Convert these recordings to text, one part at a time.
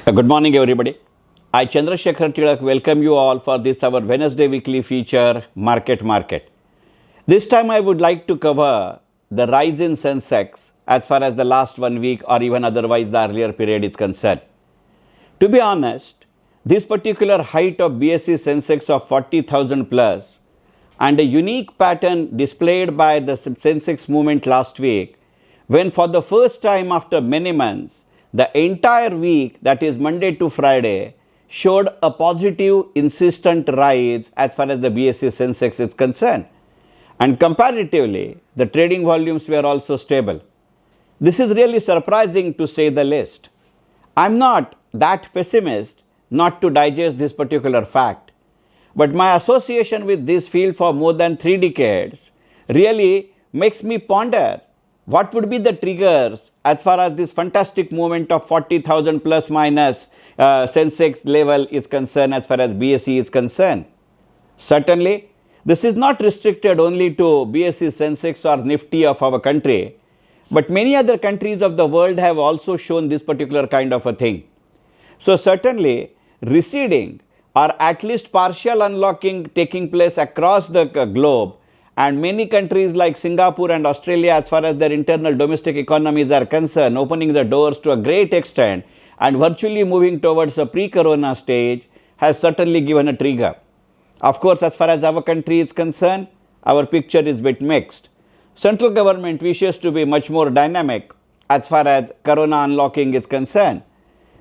Good morning, everybody. I, Chandrasekhar Tilak, welcome you all for this our Wednesday weekly feature, Market. This time, I would like to cover the rise in Sensex as far as the last 1 week or even otherwise the earlier period is concerned. To be honest, this particular height of BSE Sensex of 40,000 plus and a unique pattern displayed by the Sensex movement last week, when for the first time after many months, the entire week, that is Monday to Friday, showed a positive, insistent rise as far as the BSE Sensex is concerned. And comparatively, the trading volumes were also stable. This is really surprising to say the least. I'm not that pessimist not to digest this particular fact, but my association with this field for more than 3 decades really makes me ponder what would be the triggers as far as this fantastic movement of 40,000 plus minus Sensex level is concerned as far as BSE is concerned. Certainly, this is not restricted only to BSE Sensex or Nifty of our country, but many other countries of the world have also shown this particular kind of a thing. So certainly, receding or at least partial unlocking taking place across the globe, and many countries like Singapore and Australia, as far as their internal domestic economies are concerned, opening the doors to a great extent and virtually moving towards a pre-corona stage, has certainly given a trigger. Of course, as far as our country is concerned, our picture is a bit mixed. Central government wishes to be much more dynamic as far as corona unlocking is concerned.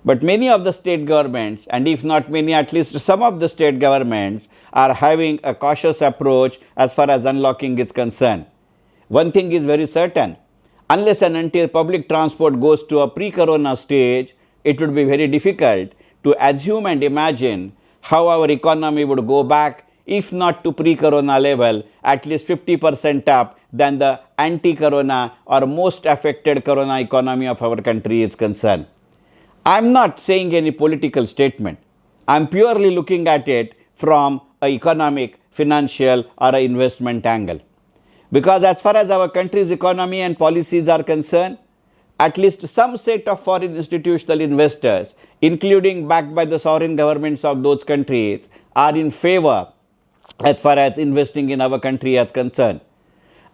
But many of the state governments, and if not many, at least some of the state governments, are having a cautious approach as far as unlocking is concerned. One thing is very certain, unless and until public transport goes to a pre-corona stage, it would be very difficult to assume and imagine how our economy would go back, if not to pre-corona level, at least 50% up than the anti-corona or most affected corona economy of our country is concerned. I'm not saying any political statement. I'm purely looking at it from an economic, financial or an investment angle. Because as far as our country's economy and policies are concerned, at least some set of foreign institutional investors, including backed by the sovereign governments of those countries, are in favor as far as investing in our country is concerned.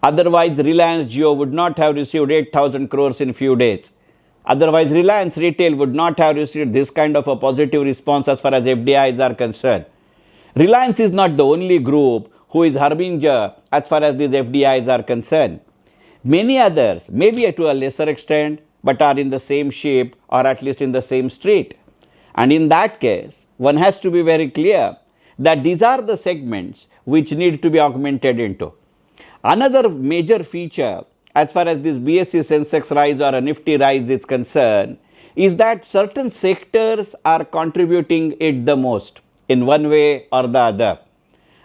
Otherwise, Reliance Jio would not have received 8,000 crores in few days. Otherwise, Reliance Retail would not have received this kind of a positive response as far as FDIs are concerned. Reliance is not the only group who is harbinger as far as these FDIs are concerned. Many others, maybe to a lesser extent, but are in the same shape or at least in the same street. And in that case, one has to be very clear that these are the segments which need to be augmented into. Another major feature as far as this BSE Sensex rise or a Nifty rise is concerned, is that certain sectors are contributing it the most in one way or the other.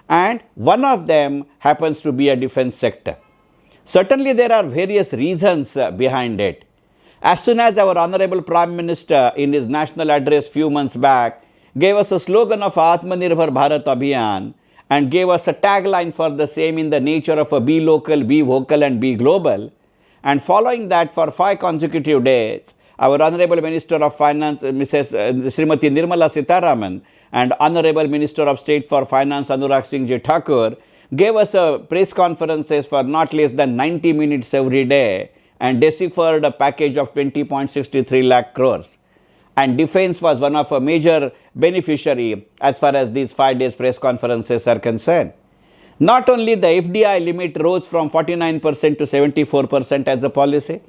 And one of them happens to be a defense sector. Certainly there are various reasons behind it. As soon as our Honorable Prime Minister in his national address few months back gave us a slogan of Atmanirbhar Bharat Abhiyan, and gave us a tagline for the same in the nature of a be local, be vocal and be global. And following that for 5 consecutive days, our Honorable Minister of Finance, Mrs. Srimati Nirmala Sitharaman, and Honorable Minister of State for Finance, Anurag Singh Ji Thakur, gave us a press conferences for not less than 90 minutes every day and deciphered a package of 20.63 lakh crores. And defense was one of a major beneficiary as far as these 5 days press conferences are concerned. Not only the FDI limit rose from 49% to 74% as a policy,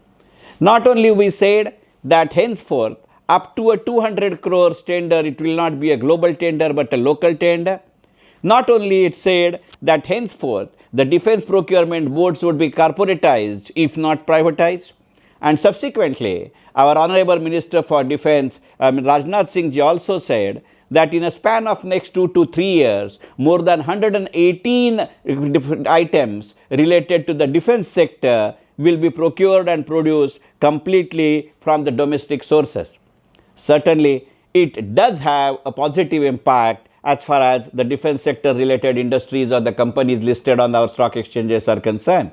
not only we said that henceforth up to a 200 crores tender, it will not be a global tender but a local tender. Not only it said that henceforth the defense procurement boards would be corporatized if not privatized. And subsequently, our Honorable Minister for Defense, Rajnath Singh Ji, also said that in a span of next 2 to 3 years, more than 118 different items related to the defense sector will be procured and produced completely from the domestic sources. Certainly, it does have a positive impact as far as the defense sector related industries or the companies listed on our stock exchanges are concerned.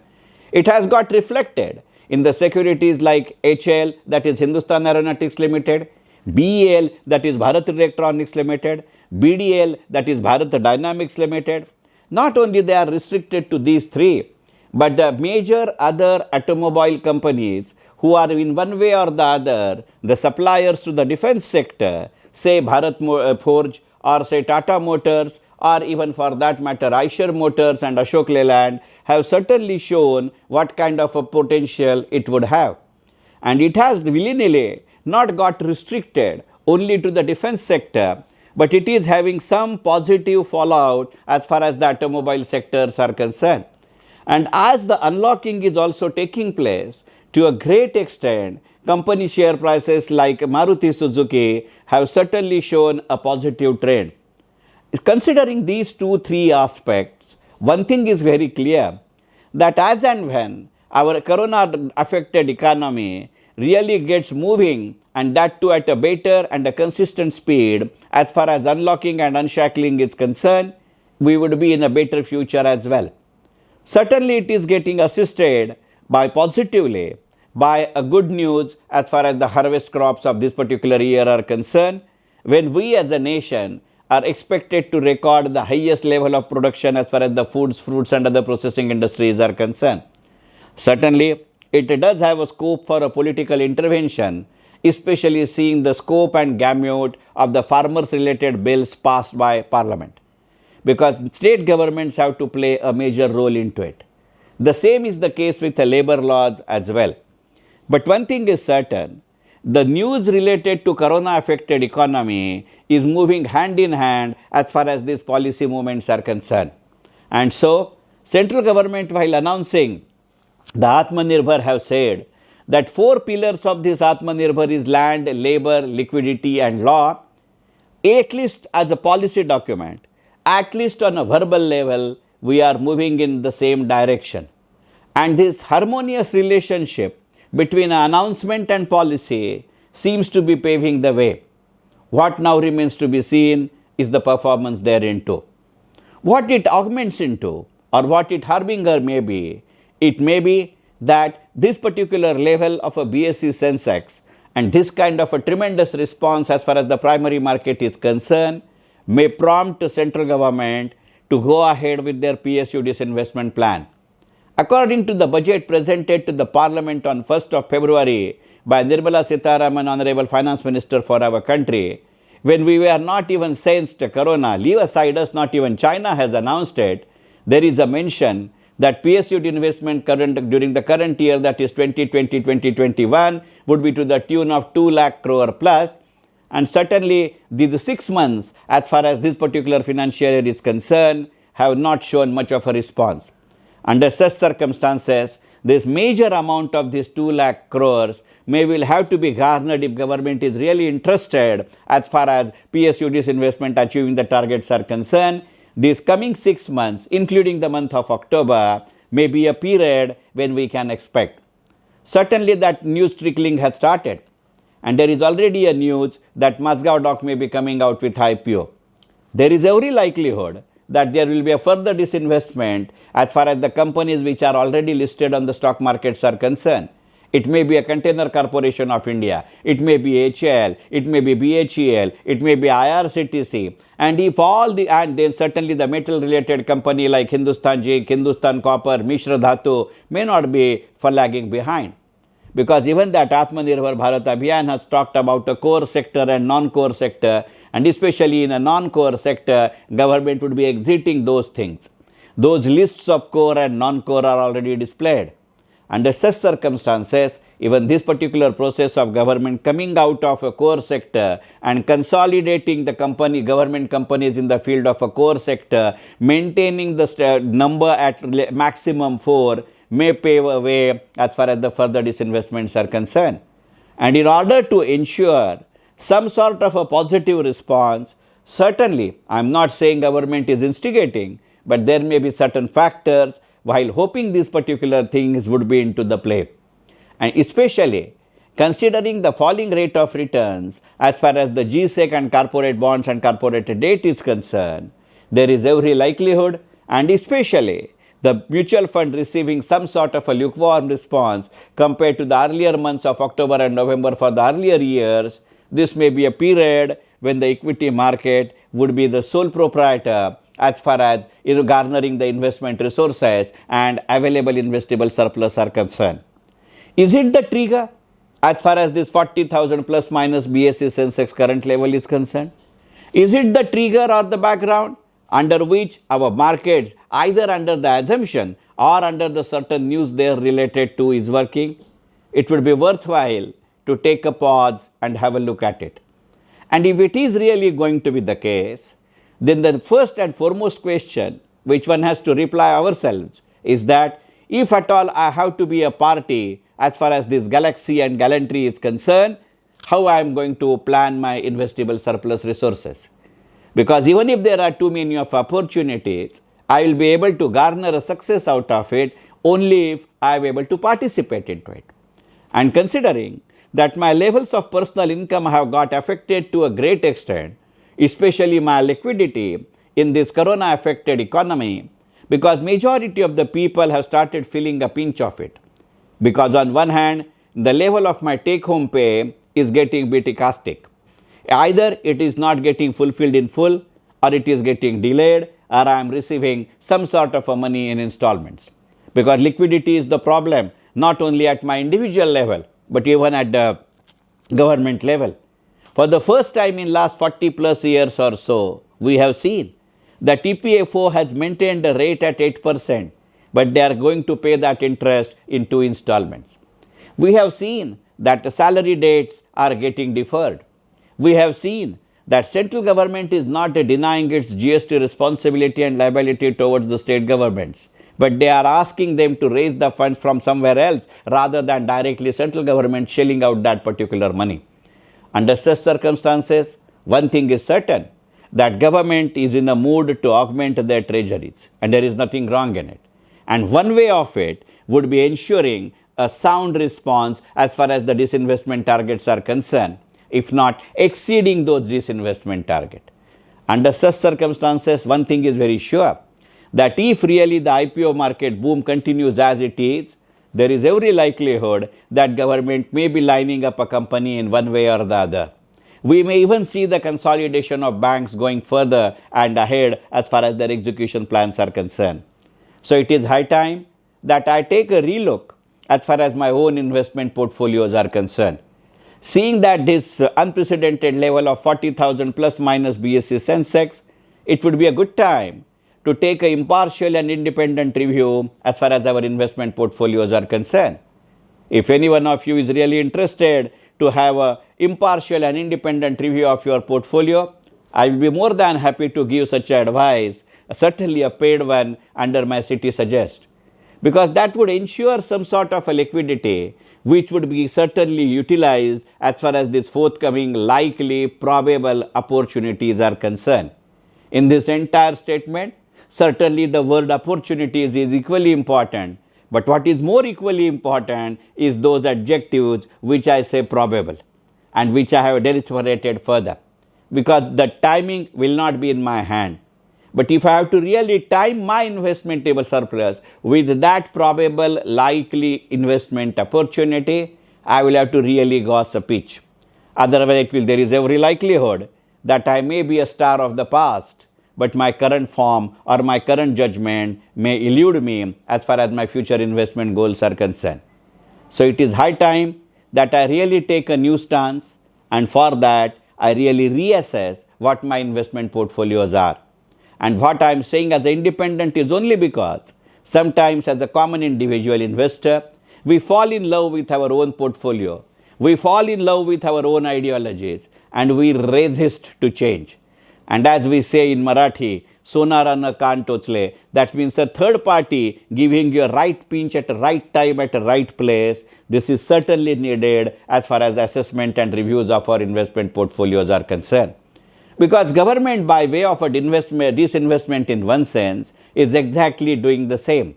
It has got reflected in the securities like HAL, that is Hindustan Aeronautics Limited, BEL, that is Bharat Electronics Limited, BDL, that is Bharat Dynamics Limited. Not only they are restricted to these three, but the major other automobile companies who are in one way or the other the suppliers to the defense sector, say Bharat Forge or say Tata Motors or even for that matter Eicher Motors and Ashok Leyland, have certainly shown what kind of a potential it would have. And it has willy-nilly not got restricted only to the defense sector, but it is having some positive fallout as far as the automobile sectors are concerned. And as the unlocking is also taking place, to a great extent, company share prices like Maruti Suzuki have certainly shown a positive trend. Considering these three aspects, one thing is very clear, that as and when our corona affected economy really gets moving, and that too at a better and a consistent speed as far as unlocking and unshackling is concerned, we would be in a better future as well. Certainly it is getting assisted by positively by a good news as far as the harvest crops of this particular year are concerned, when we as a nation are expected to record the highest level of production as far as the foods, fruits and other processing industries are concerned. Certainly, it does have a scope for a political intervention, especially seeing the scope and gamut of the farmers related bills passed by Parliament, because state governments have to play a major role into it. The same is the case with the labor laws as well. But one thing is certain, the news related to corona affected economy is moving hand in hand as far as these policy movements are concerned. And so, central government, while announcing the Atmanirbhar, have said that 4 pillars of this Atmanirbhar is land, labor, liquidity and law. At least as a policy document, at least on a verbal level, we are moving in the same direction. And this harmonious relationship between an announcement and policy seems to be paving the way. What now remains to be seen is the performance therein too. What it augments into, or what it harbinger may be, it may be that this particular level of a BSE Sensex and this kind of a tremendous response as far as the primary market is concerned may prompt the central government to go ahead with their PSU disinvestment plan. According to the budget presented to the Parliament on 1st of February by Nirmala Sitharaman, Honorable Finance Minister for our country, when we were not even sensed corona, leave aside us, not even China has announced it, there is a mention that PSU investment during the current year, that is 2020-2021, would be to the tune of 2 lakh crore plus. And certainly these 6 months as far as this particular financial year is concerned have not shown much of a response. Under such circumstances, this major amount of this 2 lakh crores may will have to be garnered if government is really interested as far as PSU disinvestment achieving the targets are concerned. These coming 6 months, including the month of October, may be a period when we can expect. Certainly that news trickling has started, and there is already a news that Mazgaon Dock may be coming out with IPO. There is every likelihood that there will be a further disinvestment as far as the companies which are already listed on the stock markets are concerned. It may be a Container Corporation of India, it may be HAL, it may be BHEL, it may be IRCTC, and if all the, and then certainly the metal related company like Hindustan Zinc, Hindustan Copper, Mishra Dhatu may not be for lagging behind. Because even that Atmanirbhar Bharat Abhiyan has talked about a core sector and non-core sector, and especially in a non-core sector, government would be exiting those things. Those lists of core and non-core are already displayed. Under such circumstances, even this particular process of government coming out of a core sector and consolidating the government companies in the field of a core sector, maintaining the number at maximum 4, may pave a way as far as the further disinvestments are concerned. And in order to ensure some sort of a positive response, certainly I am not saying government is instigating, but there may be certain factors while hoping these particular things would be into the play. And especially considering the falling rate of returns as far as the GSEC and corporate bonds and corporate debt is concerned, there is every likelihood, and especially the mutual fund receiving some sort of a lukewarm response compared to the earlier months of October and November for the earlier years, this may be a period when the equity market would be the sole proprietor as far as garnering the investment resources and available investable surplus are concerned. Is it the trigger as far as this 40,000 plus minus BSE Sensex current level is concerned? Is it the trigger or the background under which our markets, either under the assumption or under the certain news they are related to, is working? It would be worthwhile to take a pause and have a look at it. And if it is really going to be the case, then the first and foremost question which one has to reply ourselves is that if at all I have to be a party as far as this galaxy and gallantry is concerned, how I am going to plan my investable surplus resources. Because even if there are too many of opportunities, I will be able to garner a success out of it only if I am able to participate into it. And considering that my levels of personal income have got affected to a great extent, especially my liquidity in this corona affected economy, because majority of the people have started feeling a pinch of it. Because on one hand, the level of my take home pay is getting bit elastic. Either it is not getting fulfilled in full, or it is getting delayed, or I am receiving some sort of a money in installments. Because liquidity is the problem not only at my individual level, but even at the government level. For the first time in last 40 plus years or so, we have seen that EPFO has maintained a rate at 8%, but they are going to pay that interest in 2 installments. We have seen that the salary dates are getting deferred. We have seen that central government is not denying its GST responsibility and liability towards the state governments, but they are asking them to raise the funds from somewhere else rather than directly central government shelling out that particular money. Under such circumstances, one thing is certain, that government is in a mood to augment their treasuries, and there is nothing wrong in it. And one way of it would be ensuring a sound response as far as the disinvestment targets are concerned, if not exceeding those disinvestment targets. Under such circumstances, one thing is very sure, that if really the IPO market boom continues as it is, there is every likelihood that government may be lining up a company in one way or the other. We may even see the consolidation of banks going further and ahead as far as their execution plans are concerned. So it is high time that I take a relook as far as my own investment portfolios are concerned. Seeing that this unprecedented level of 40,000 plus minus BSE Sensex, it would be a good time to take an impartial and independent review as far as our investment portfolios are concerned. If any one of you is really interested to have an impartial and independent review of your portfolio, I will be more than happy to give such advice, certainly a paid one under my City Suggest, because that would ensure some sort of a liquidity which would be certainly utilized as far as this forthcoming likely probable opportunities are concerned. In this entire statement, certainly the word opportunities is equally important, but what is more equally important is those adjectives which I say probable and which I have deliberated further, because the timing will not be in my hand. But if I have to really time my investment table surplus with that probable likely investment opportunity, I will have to really gauze a pitch. Otherwise, there is every likelihood that I may be a star of the past, but my current form or my current judgment may elude me as far as my future investment goals are concerned. So it is high time that I really take a new stance, and for that I really reassess what my investment portfolios are. And what I am saying as an independent is only because sometimes as a common individual investor, we fall in love with our own portfolio, we fall in love with our own ideologies, and we resist to change. And as we say in Marathi, Sonara na kaan tochle, that means a third party giving you a right pinch at the right time at the right place. This is certainly needed as far as assessment and reviews of our investment portfolios are concerned. Because government, by way of a disinvestment in one sense, is exactly doing the same.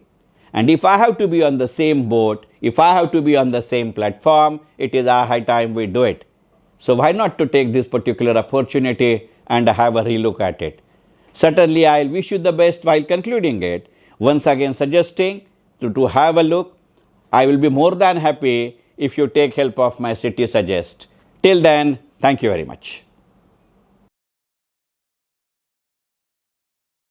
And if I have to be on the same boat, if I have to be on the same platform, it is a high time we do it. So why not to take this particular opportunity and have a relook at it? Certainly, I will wish you the best while concluding it. Once again suggesting to have a look. I will be more than happy if you take help of my City Suggest. Till then, Thank you very much.